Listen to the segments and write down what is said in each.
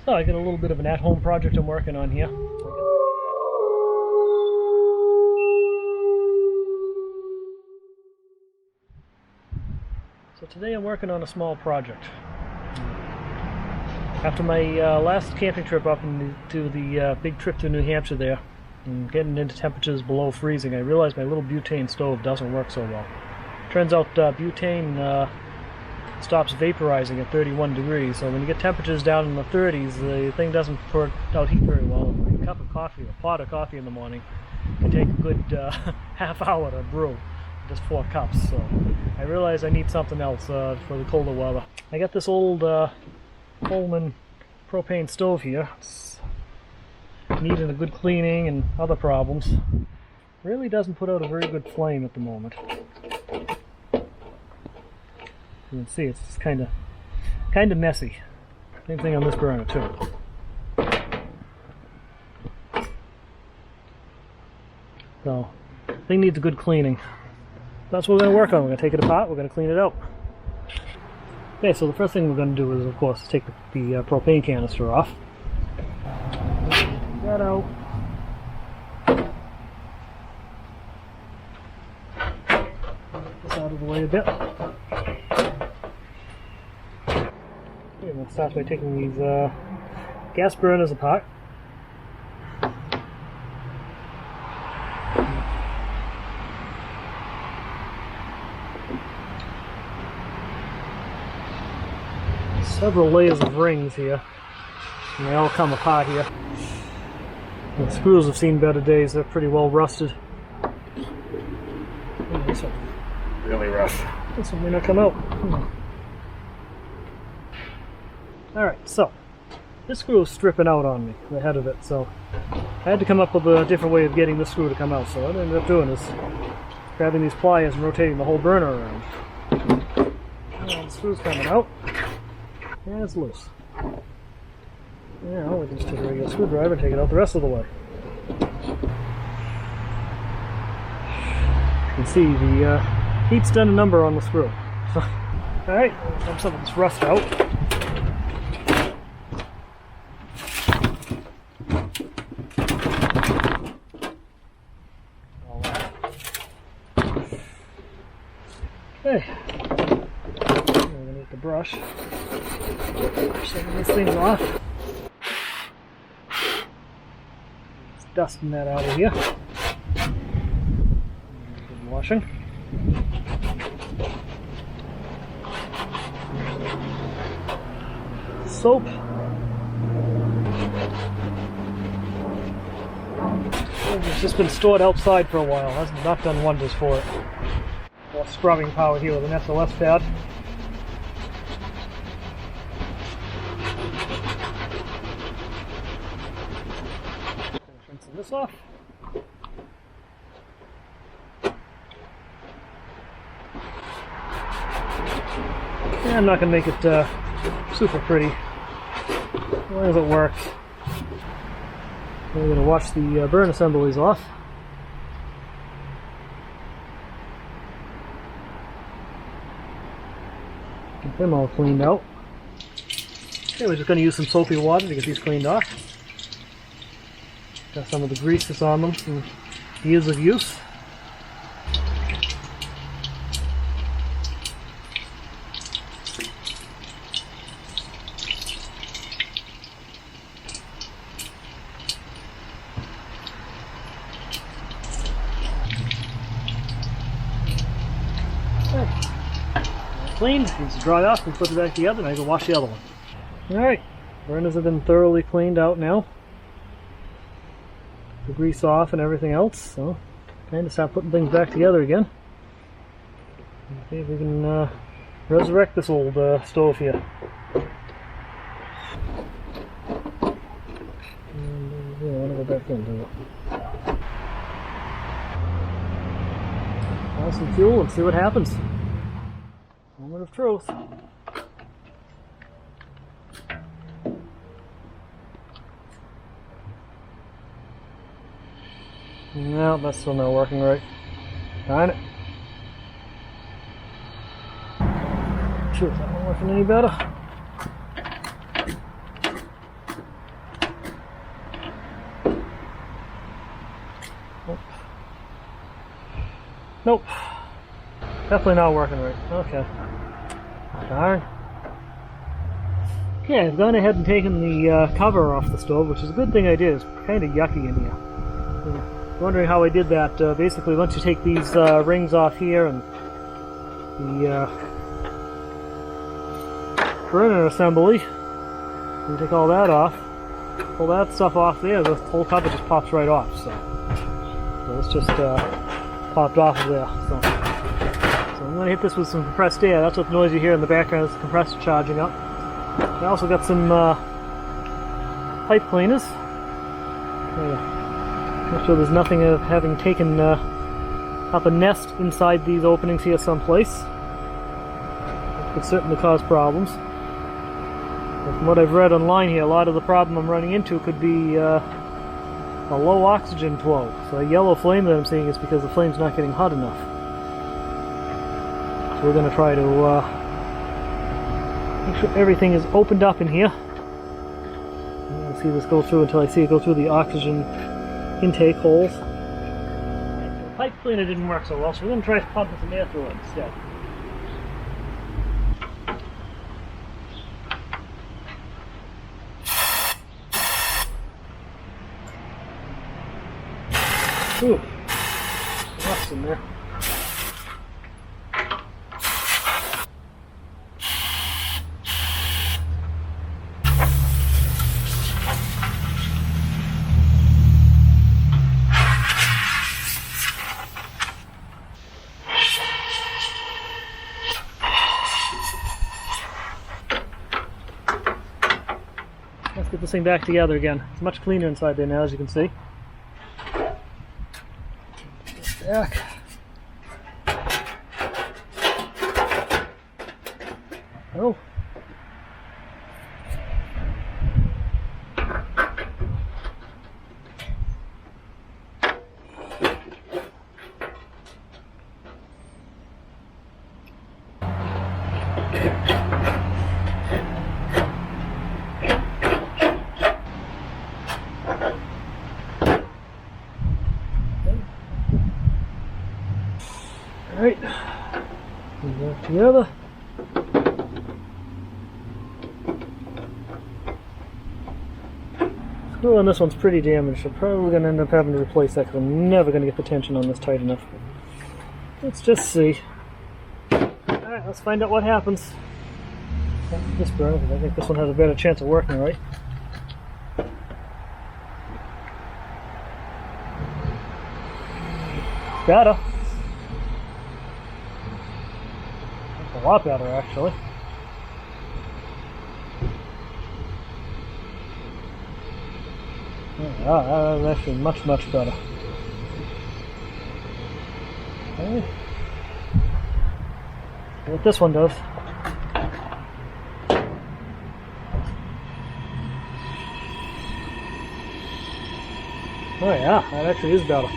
So I got a little bit of an at-home project I'm working on here. So today I'm working on a small project. After my last camping trip up to the big trip to New Hampshire there, and getting into temperatures below freezing, I realized my little butane stove doesn't work so well. Turns out butane stops vaporizing at 31 degrees, so when you get temperatures down in the 30s, the thing doesn't put out heat very well. A cup of coffee, a pot of coffee in the morning, can take a good half hour to brew, just 4 cups. So I realized I need something else for the colder weather. I got this old Coleman propane stove here. It's needing a good cleaning and other problems. Really doesn't put out a very good flame at the moment. You can see it's kind of messy. Same thing on this burner too. So, thing needs a good cleaning. That's what we're going to work on. We're going to take it apart. We're going to clean it out. Okay, so the first thing we're going to do is, of course, take the propane canister off. Get that out. Get this out of the way a bit. I'm going to start by taking these gas burners apart. Several layers of rings here, and they all come apart here. The screws have seen better days. They're pretty well rusted. Oh, this one really rough. This one may not come out. Alright, so this screw is stripping out on me, the head of it, so I had to come up with a different way of getting this screw to come out. So what I ended up doing is grabbing these pliers and rotating the whole burner around. And the screw's coming out. And it's loose. Now we can just take a regular screwdriver and take it out the rest of the way. You can see the heat's done a number on the screw. Alright, dump some of this rust out. Okay. We're going to need the brush. Shaking these things off. Just dusting that out of here. Good washing. Soap. It's just been stored outside for a while. Has not done wonders for it. More scrubbing power here with an SLS pad. Rinsing this off. Yeah, I'm not going to make it super pretty, as long as it works. We're going to wash the burn assemblies off. Get them all cleaned out. Okay, we're just going to use some soapy water to get these cleaned off. Got some of the grease that's on them from years of use. Cleaned, needs to dry off and put it back together, and I can wash the other one. Alright, burners have been thoroughly cleaned out now. The grease off and everything else, so kind of start putting things back together again. See if we can resurrect this old stove here. And I want to go back into it. Add some fuel and see what happens. Moment of truth. No, that's still not working right. Darn it. Sure, it's not working any better. Nope. Definitely not working right. Okay. Darn. Okay, I've gone ahead and taken the cover off the stove, which is a good thing I did. It's kind of yucky in here. I'm wondering how I did that. Basically, once you take these rings off here and the burner assembly, you take all that off, pull that stuff off there, the whole cover just pops right off. So this just popped off of there. So I'm going to hit this with some compressed air. That's what the noise you hear in the background is the compressor charging up. I also got some pipe cleaners. Make sure there's nothing of having taken up a nest inside these openings here someplace. It could certainly cause problems. But from what I've read online here, a lot of the problem I'm running into could be a low oxygen flow. So a yellow flame that I'm seeing is because the flame's not getting hot enough. So we're going to try to make sure everything is opened up in here. I'm going to see this go through until I see it go through the oxygen intake holes. The pipe cleaner didn't work so well, so we're going to try pumping some air through it instead. Ooh, rust in there. Let's get this thing back together again. It's much cleaner inside there now, as you can see. Back. Oh. Alright, put that together. Screw on this one's pretty damaged. I'm probably going to end up having to replace that because I'm never going to get the tension on this tight enough. Let's just see. Alright, let's find out what happens. This burner, because I think this one has a better chance of working, right? Better. A lot better, actually. Yeah, that's actually much, much better. Okay. What this one does. Oh yeah, that actually is better.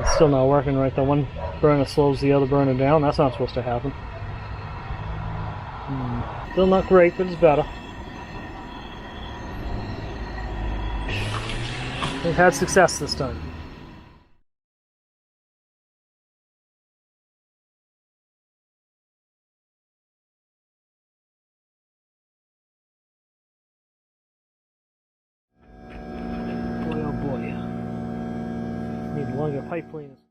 It's still not working right. The one burner slows the other burner down. That's not supposed to happen. Still not great, but it's better. We've had success this time. Boy, oh boy. Need longer pipe cleaners.